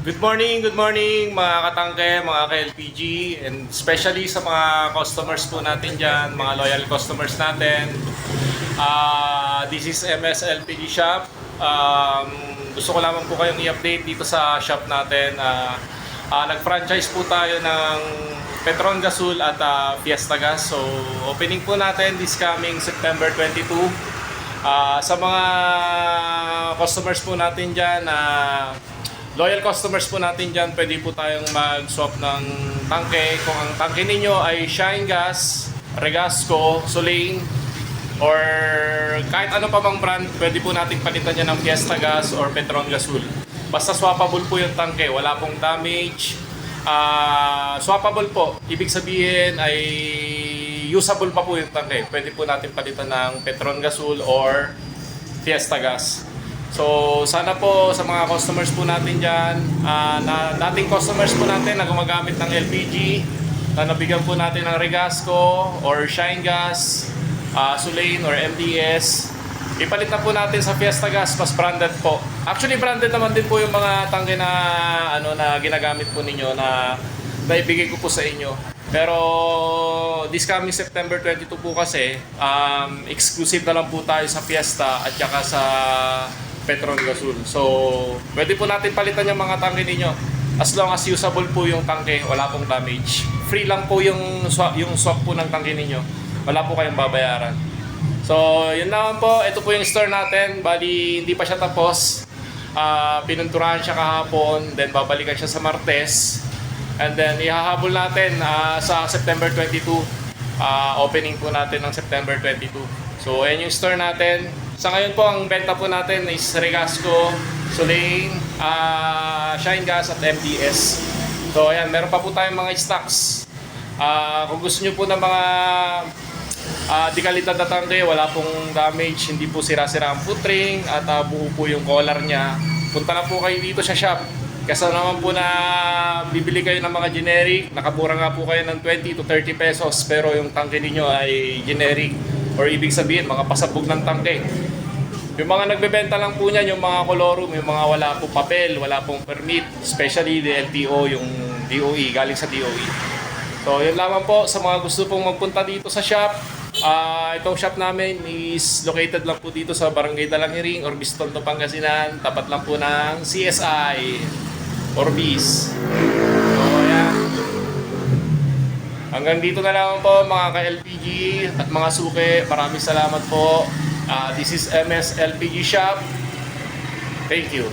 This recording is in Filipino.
Good morning mga katangke, mga ka-LPG, and especially sa mga customers po natin dyan, mga loyal customers natin. This is MS LPG Shop. Gusto ko lamang po kayong i-update dito sa shop natin. Nag-franchise po tayo ng Petron Gasol at Fiesta Gas. So, opening po natin this coming September 22. Sa mga customers po natin dyan, loyal customers po natin dyan, pwede po tayong mag-swap ng tangke. Kung ang tangke ninyo ay Shine Gas, Regasco, Solane, or kahit ano pa bang brand, pwede po natin palitan yan ng Fiesta Gas or Petron Gasol. Basta swappable po yung tangke, wala pong damage. Swappable po, ibig sabihin ay usable pa po yung tangke. Pwede po natin palitan ng Petron Gasol or Fiesta Gas. So, sana po sa mga customers po natin dyan, dating customers po natin na gumagamit ng LPG, na nabigyan po natin ng Regasco or Shine Gas, Solane or MDS, ipalit na po natin sa Fiesta Gas, mas branded po. Actually, branded naman din po yung mga tangke na, na ginagamit po ninyo na naibigay ko po sa inyo. Pero this coming September 22 po kasi, exclusive na lang po tayo sa Fiesta at saka sa Petron Gasol. So, pwede po natin palitan yung mga tangke ninyo. As long as usable po yung tangke, wala pong damage. Free lang po yung swap po ng tangke ninyo. Wala po kayong babayaran. So, yun naman po. Ito po yung store natin. Bali, hindi pa siya tapos. Pinunturahan siya kahapon. Then, babalikan siya sa Martes. And then, ihahabol natin sa September 22. Opening po natin ng September 22. So, ayan yung store natin. Sa ngayon po, ang benta po natin is Regasco, Solane, Shine Gas at MDS. So ayan, meron pa po tayong mga stocks. Kung gusto nyo po ng mga di kalidad na tangke, wala pong damage, hindi po sira-sira ang foot ring at buo po yung collar niya, punta na po kayo dito sa shop. Kasi naman po na bibili kayo ng mga generic, nakamura nga po kayo ng 20 to 30 pesos, pero yung tangke ninyo ay generic. Or ibig sabihin, mga pasabog ng tangke. Yung mga nagbebenta lang po niyan, yung mga colorum, yung mga wala pong papel, wala pong permit, especially the LTO, yung DOE, galing sa DOE. So, yun lamang po sa mga gusto pong magpunta dito sa shop. Itong shop namin is located lang po dito sa Barangay Dalanghiring, Orbiston, Pangasinan. Tapat lang po ng CSI, Orbis. So, ayan. Hanggang dito na lang po mga ka-LPG at mga suke. Maraming salamat po. This is MS LPG Shop. Thank you.